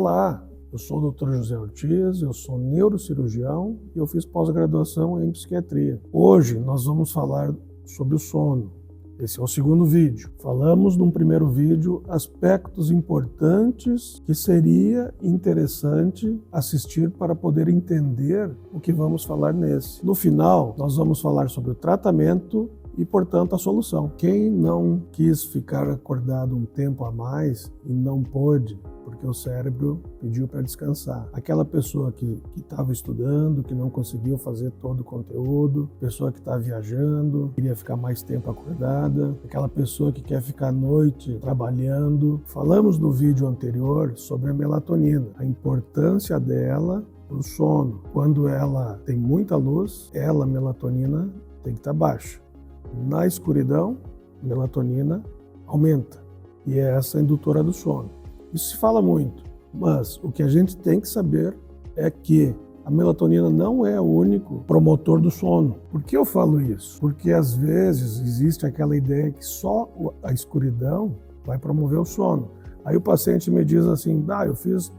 Olá, eu sou o Dr. José Ortiz, eu sou neurocirurgião e eu fiz pós-graduação em psiquiatria. Hoje nós vamos falar sobre o sono. Esse é o segundo vídeo. Falamos num primeiro vídeo aspectos importantes que seria interessante assistir para poder entender o que vamos falar nesse. No final, nós vamos falar sobre o tratamento e, portanto, a solução. Quem não quis ficar acordado um tempo a mais e não pôde, porque o cérebro pediu para descansar. Aquela pessoa que estava estudando, que não conseguiu fazer todo o conteúdo, pessoa que está viajando, queria ficar mais tempo acordada, aquela pessoa que quer ficar à noite trabalhando. Falamos no vídeo anterior sobre a melatonina, a importância dela para o sono. Quando ela tem muita luz, a melatonina tem que estar baixa. Na escuridão, a melatonina aumenta e é essa a indutora do sono. Isso se fala muito, mas o que a gente tem que saber é que a melatonina não é o único promotor do sono. Por que eu falo isso? Porque às vezes existe aquela ideia que só a escuridão vai promover o sono. Aí o paciente me diz assim, eu fiz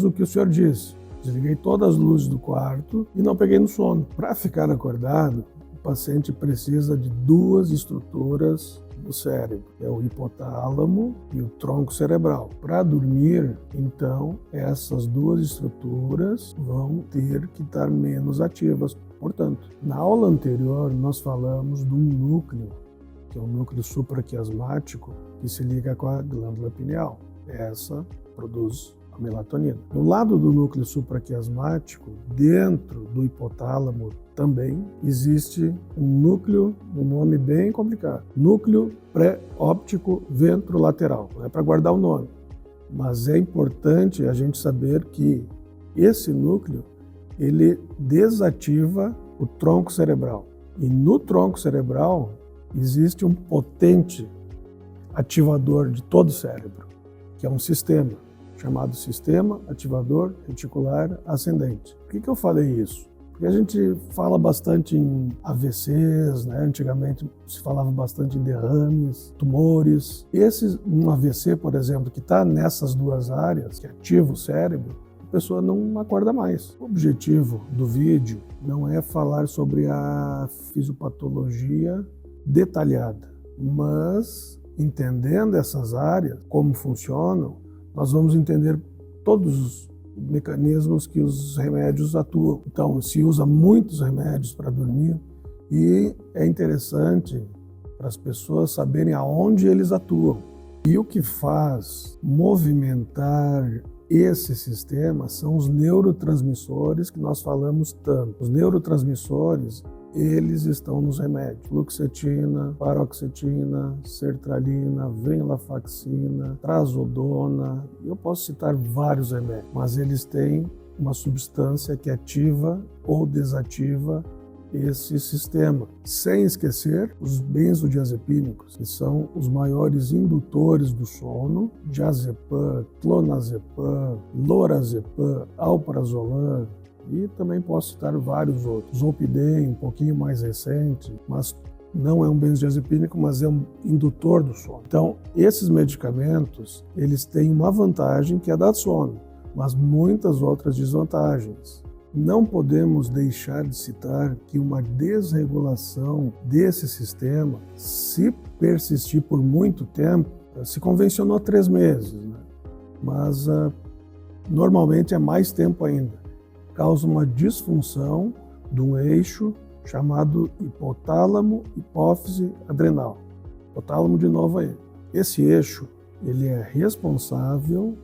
o que o senhor disse, desliguei todas as luzes do quarto e não peguei no sono. Para ficar acordado, o paciente precisa de duas estruturas do cérebro, é o hipotálamo e o tronco cerebral. Para dormir, então, essas duas estruturas vão ter que estar menos ativas. Portanto, na aula anterior nós falamos de um núcleo, que é o núcleo supraquiasmático, que se liga com a glândula pineal. Essa produz a melatonina. No lado do núcleo supraquiasmático, dentro do hipotálamo também existe um núcleo, um nome bem complicado, núcleo pré-óptico ventrolateral. Não é para guardar o nome, mas é importante a gente saber que esse núcleo ele desativa o tronco cerebral. E no tronco cerebral existe um potente ativador de todo o cérebro, que é um sistema chamado Sistema Ativador Reticular Ascendente. Por que eu falei isso? Porque a gente fala bastante em AVCs, né? Antigamente se falava bastante em derrames, tumores. Um AVC, por exemplo, que está nessas duas áreas, que ativa o cérebro, a pessoa não acorda mais. O objetivo do vídeo não é falar sobre a fisiopatologia detalhada, mas entendendo essas áreas, como funcionam, nós vamos entender todos os mecanismos que os remédios atuam. Então, se usa muitos remédios para dormir e é interessante para as pessoas saberem aonde eles atuam. E o que faz movimentar esse sistema são os neurotransmissores que nós falamos tanto. Os neurotransmissores, eles estão nos remédios. Fluoxetina, paroxetina, sertralina, venlafaxina, trazodona. Eu posso citar vários remédios, mas eles têm uma substância que ativa ou desativa esse sistema. Sem esquecer os benzodiazepínicos, que são os maiores indutores do sono: diazepam, clonazepam, lorazepam, alprazolam, e também posso citar vários outros. Zolpidem, um pouquinho mais recente, mas não é um benzodiazepínico, mas é um indutor do sono. Então, esses medicamentos, eles têm uma vantagem que é dar sono, mas muitas outras desvantagens. Não podemos deixar de citar que uma desregulação desse sistema, se persistir por muito tempo, se convencionou 3 meses, né? Mas normalmente é mais tempo ainda. Causa uma disfunção de um eixo chamado hipotálamo, hipófise, adrenal. Hipotálamo, de novo, é ele. Esse eixo ele é responsável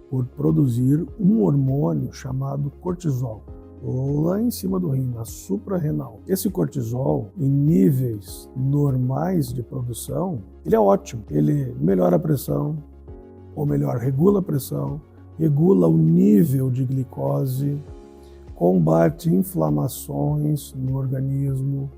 por produzir um hormônio chamado cortisol, lá em cima do rim, na suprarrenal. Esse cortisol, em níveis normais de produção, ele é ótimo. Ele melhora a pressão, ou melhor, regula a pressão, regula o nível de glicose, combate inflamações no organismo,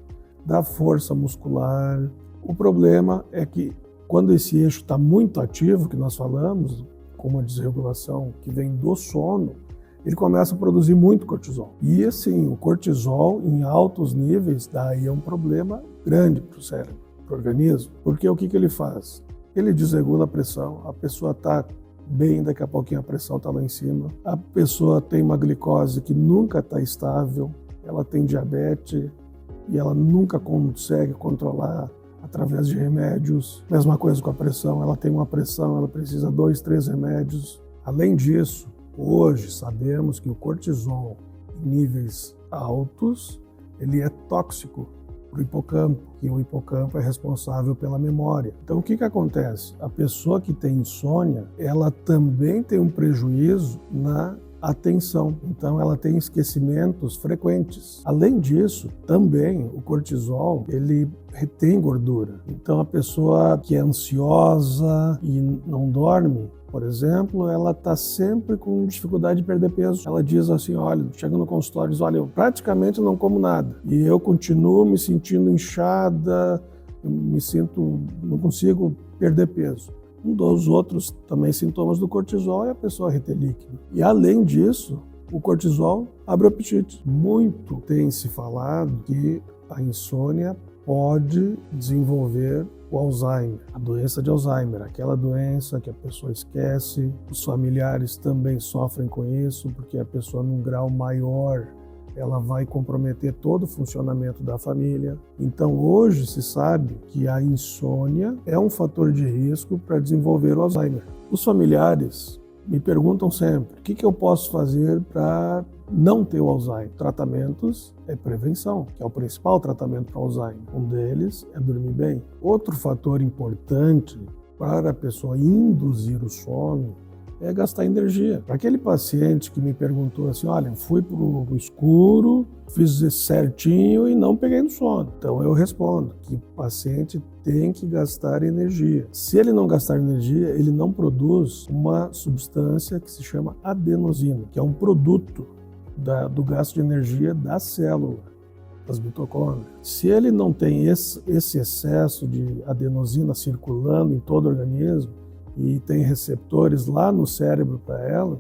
dá força muscular. O problema é que quando esse eixo está muito ativo, que nós falamos, com uma desregulação que vem do sono, ele começa a produzir muito cortisol. E assim, o cortisol em altos níveis, daí é um problema grande para o cérebro, para o organismo. Porque o que ele faz? Ele desregula a pressão, a pessoa está bem, daqui a pouquinho a pressão está lá em cima. A pessoa tem uma glicose que nunca está estável, ela tem diabetes e ela nunca consegue controlar através de remédios. Mesma coisa com a pressão, ela tem uma pressão, ela precisa 2, 3 remédios. Além disso, hoje sabemos que o cortisol em níveis altos, ele é tóxico para o hipocampo, e o hipocampo é responsável pela memória. Então o que acontece? A pessoa que tem insônia, ela também tem um prejuízo na atenção, então ela tem esquecimentos frequentes. Além disso, também o cortisol, ele retém gordura. Então a pessoa que é ansiosa e não dorme, por exemplo, ela está sempre com dificuldade de perder peso. Ela diz assim, olha, chega no consultório e diz, olha, eu praticamente não como nada e eu continuo me sentindo inchada, não consigo perder peso. Um dos outros também sintomas do cortisol é a pessoa reter líquido. E além disso, o cortisol abre o apetite. Muito tem se falado que a insônia pode desenvolver o Alzheimer, a doença de Alzheimer, aquela doença que a pessoa esquece. Os familiares também sofrem com isso, porque a pessoa num grau maior ela vai comprometer todo o funcionamento da família. Então hoje se sabe que a insônia é um fator de risco para desenvolver o Alzheimer. Os familiares me perguntam sempre, o que eu posso fazer para não ter o Alzheimer? Tratamentos é prevenção, que é o principal tratamento para o Alzheimer. Um deles é dormir bem. Outro fator importante para a pessoa induzir o sono é gastar energia. Para aquele paciente que me perguntou assim, olha, fui para o escuro, fiz certinho e não peguei no sono. Então eu respondo que o paciente tem que gastar energia. Se ele não gastar energia, ele não produz uma substância que se chama adenosina, que é um produto do gasto de energia da célula, das mitocôndrias. Se ele não tem esse excesso de adenosina circulando em todo o organismo, e tem receptores lá no cérebro para ela,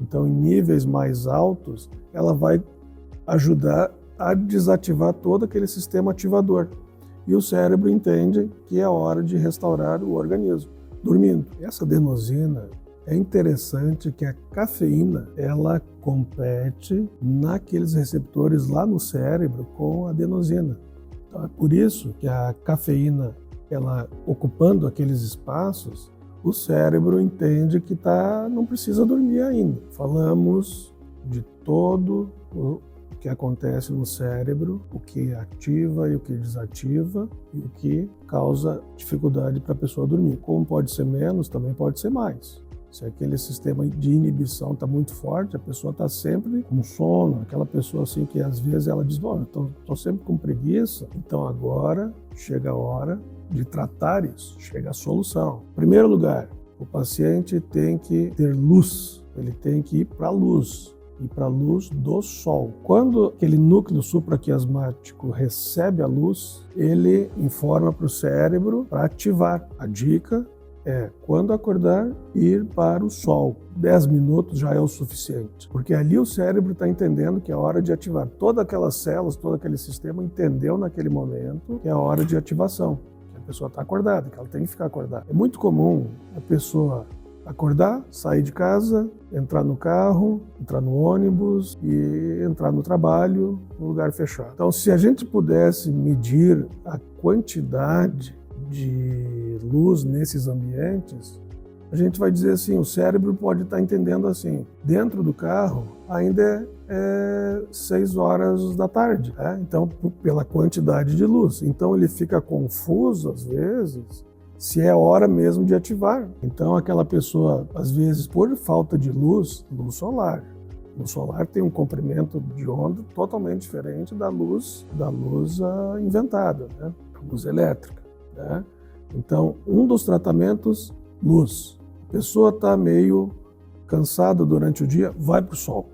então em níveis mais altos, ela vai ajudar a desativar todo aquele sistema ativador. E o cérebro entende que é hora de restaurar o organismo, dormindo. Essa adenosina, é interessante que a cafeína, ela compete naqueles receptores lá no cérebro com a adenosina. Então é por isso que a cafeína, ela ocupando aqueles espaços, o cérebro entende que não precisa dormir ainda. Falamos de todo o que acontece no cérebro, o que ativa e o que desativa e o que causa dificuldade para a pessoa dormir. Como pode ser menos, também pode ser mais. Se aquele sistema de inibição está muito forte, a pessoa está sempre com sono, aquela pessoa assim que às vezes ela diz, bom, estou sempre com preguiça, então agora chega a hora de tratar isso, chega a solução. Em primeiro lugar, o paciente tem que ter luz, ele tem que ir para a luz, e para a luz do sol. Quando aquele núcleo supraquiasmático recebe a luz, ele informa para o cérebro para ativar. A dica é, quando acordar, ir para o sol. 10 minutos já é o suficiente, porque ali o cérebro está entendendo que é hora de ativar. Todas aquelas células, todo aquele sistema entendeu naquele momento que é a hora de ativação. A pessoa está acordada, que ela tem que ficar acordada. É muito comum a pessoa acordar, sair de casa, entrar no carro, entrar no ônibus e entrar no trabalho, no lugar fechado. Então, se a gente pudesse medir a quantidade de luz nesses ambientes, a gente vai dizer assim, o cérebro pode estar entendendo assim, dentro do carro ainda é 6 horas da tarde, né? Então pela quantidade de luz. Então ele fica confuso às vezes se é hora mesmo de ativar. Então aquela pessoa, às vezes por falta de luz solar. O solar tem um comprimento de onda totalmente diferente da luz inventada, né? A luz elétrica, né? Então um dos tratamentos, luz. A pessoa está meio cansada durante o dia, vai para o sol,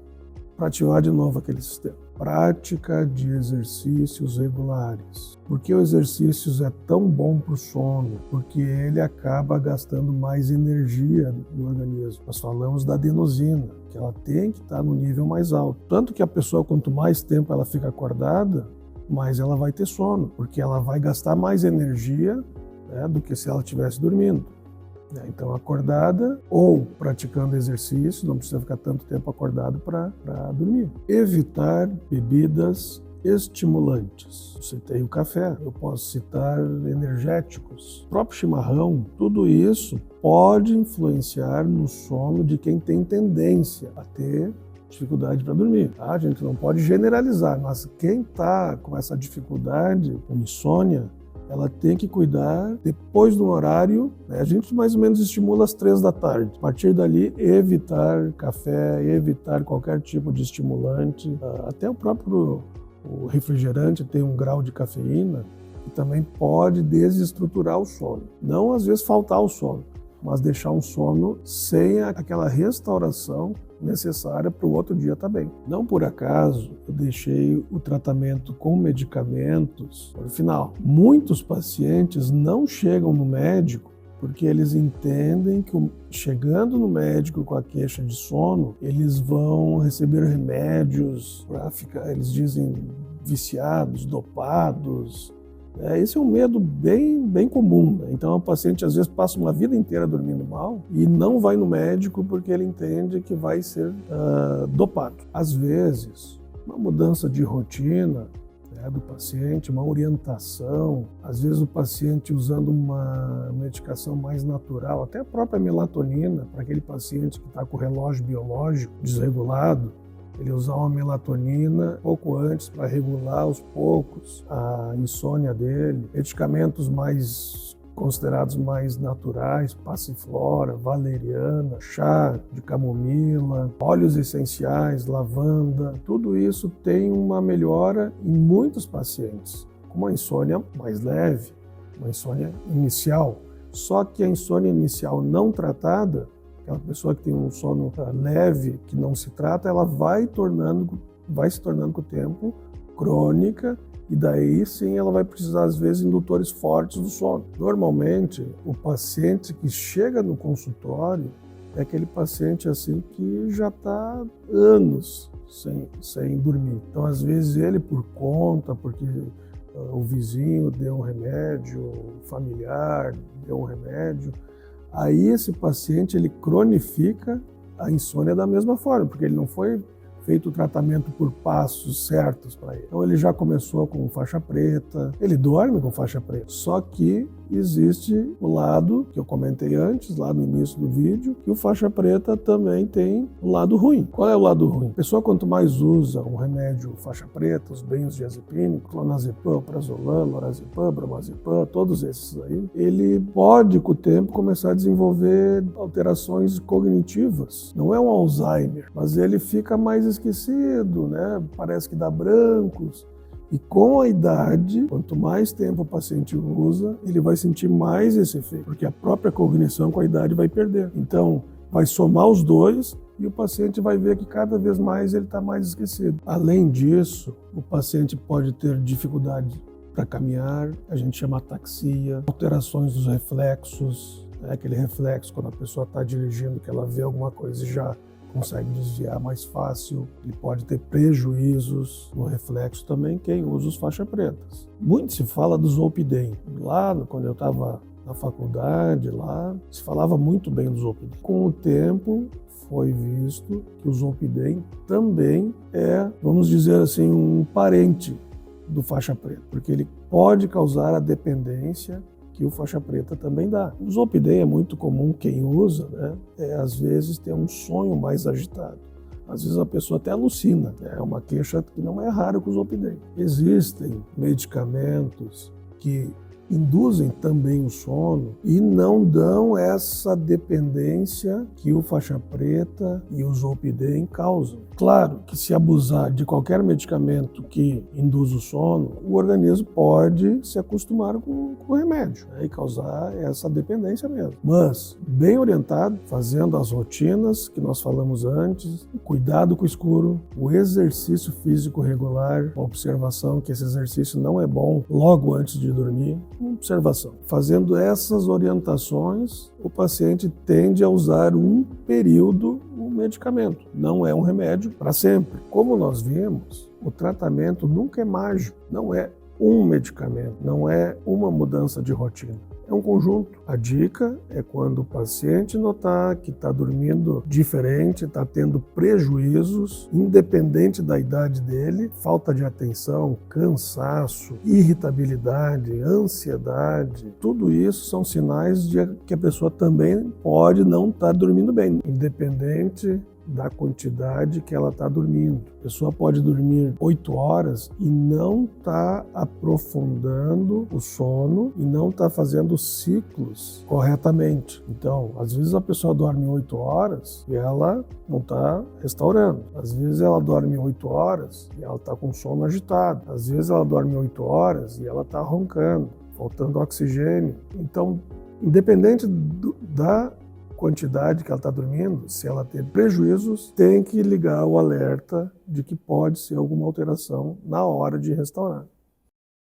para ativar de novo aquele sistema. Prática de exercícios regulares. Por que o exercício é tão bom para o sono? Porque ele acaba gastando mais energia no organismo. Nós falamos da adenosina, que ela tem que estar no nível mais alto. Tanto que a pessoa, quanto mais tempo ela fica acordada, mais ela vai ter sono, porque ela vai gastar mais energia, né, do que se ela estivesse dormindo. Então, acordada ou praticando exercício, não precisa ficar tanto tempo acordado para dormir. Evitar bebidas estimulantes. Eu citei o café, eu posso citar energéticos, o próprio chimarrão. Tudo isso pode influenciar no sono de quem tem tendência a ter dificuldade para dormir. Tá? A gente não pode generalizar, mas quem está com essa dificuldade, com insônia, ela tem que cuidar depois do horário, né? A gente mais ou menos estimula às 3 da tarde. A partir dali, evitar café, evitar qualquer tipo de estimulante. Até o próprio refrigerante tem um grau de cafeína que também pode desestruturar o sono. Não, às vezes, faltar o sono, mas deixar um sono sem aquela restauração necessária para o outro dia estar bem. Não por acaso eu deixei o tratamento com medicamentos para o final. Muitos pacientes não chegam no médico porque eles entendem que chegando no médico com a queixa de sono, eles vão receber remédios para ficar, eles dizem, viciados, dopados. Esse é um medo bem comum. Né? Então, o paciente às vezes passa uma vida inteira dormindo mal e não vai no médico porque ele entende que vai ser dopado. Às vezes, uma mudança de rotina do paciente, uma orientação, às vezes o paciente usando uma medicação mais natural, até a própria melatonina, para aquele paciente que está com o relógio biológico desregulado, ele usar uma melatonina pouco antes para regular aos poucos a insônia dele. Medicamentos considerados mais naturais, passiflora, valeriana, chá de camomila, óleos essenciais, lavanda, tudo isso tem uma melhora em muitos pacientes, com uma insônia mais leve, uma insônia inicial. Só que a insônia inicial não tratada, aquela pessoa que tem um sono leve, que não se trata, ela vai se tornando com o tempo crônica, e daí sim ela vai precisar, às vezes, de indutores fortes do sono. Normalmente, o paciente que chega no consultório é aquele paciente assim que já está anos sem dormir. Então, às vezes, ele por conta, porque o vizinho deu um remédio, o familiar deu um remédio, aí esse paciente ele cronifica a insônia da mesma forma, porque ele não foi feito o tratamento por passos certos para ele. Então ele já começou com faixa preta, ele dorme com faixa preta, só que existe o lado que eu comentei antes, lá no início do vídeo, que o faixa preta também tem o lado ruim. Qual é o lado ruim? A pessoa quanto mais usa um remédio faixa preta, os benzodiazepínicos, clonazepam, prazolam, lorazepam, bromazepam, todos esses aí, ele pode com o tempo começar a desenvolver alterações cognitivas. Não é um Alzheimer, mas ele fica mais esquecido, né? Parece que dá brancos. E com a idade, quanto mais tempo o paciente usa, ele vai sentir mais esse efeito, porque a própria cognição com a idade vai perder. Então, vai somar os dois e o paciente vai ver que cada vez mais ele está mais esquecido. Além disso, o paciente pode ter dificuldade para caminhar, a gente chama ataxia, alterações dos reflexos, né? Aquele reflexo quando a pessoa está dirigindo, que ela vê alguma coisa e já consegue desviar mais fácil, ele pode ter prejuízos no reflexo também, quem usa os faixa pretas. Muito se fala do Zolpidem. Lá, quando eu estava na faculdade, lá, se falava muito bem do Zolpidem. Com o tempo, foi visto que o Zolpidem também é, vamos dizer assim, um parente do faixa preta, porque ele pode causar a dependência que o faixa preta também dá. O Zolpidem é muito comum, quem usa, né, às vezes tem um sonho mais agitado. Às vezes a pessoa até alucina, é uma queixa que não é rara com o Zolpidem. Existem medicamentos que induzem também o sono e não dão essa dependência que o faixa preta e o Zolpidem causam. Claro que se abusar de qualquer medicamento que induz o sono, o organismo pode se acostumar com o remédio, né, e causar essa dependência mesmo. Mas, bem orientado, fazendo as rotinas que nós falamos antes, o cuidado com o escuro, o exercício físico regular, a observação que esse exercício não é bom logo antes de dormir, observação. Fazendo essas orientações, o paciente tende a usar um período o medicamento. Não é um remédio para sempre. Como nós vimos, o tratamento nunca é mágico. Não é um medicamento, não é uma mudança de rotina. É um conjunto. A dica é quando o paciente notar que está dormindo diferente, está tendo prejuízos, independente da idade dele, falta de atenção, cansaço, irritabilidade, ansiedade, tudo isso são sinais de que a pessoa também pode não estar dormindo bem, independente da quantidade que ela está dormindo. A pessoa pode dormir 8 horas e não está aprofundando o sono e não está fazendo ciclos corretamente. Então, às vezes a pessoa dorme 8 horas e ela não está restaurando. Às vezes ela dorme 8 horas e ela está com sono agitado. Às vezes ela dorme 8 horas e ela está roncando, faltando oxigênio. Então, independente da quantidade que ela está dormindo, se ela ter prejuízos, tem que ligar o alerta de que pode ser alguma alteração na hora de restaurar.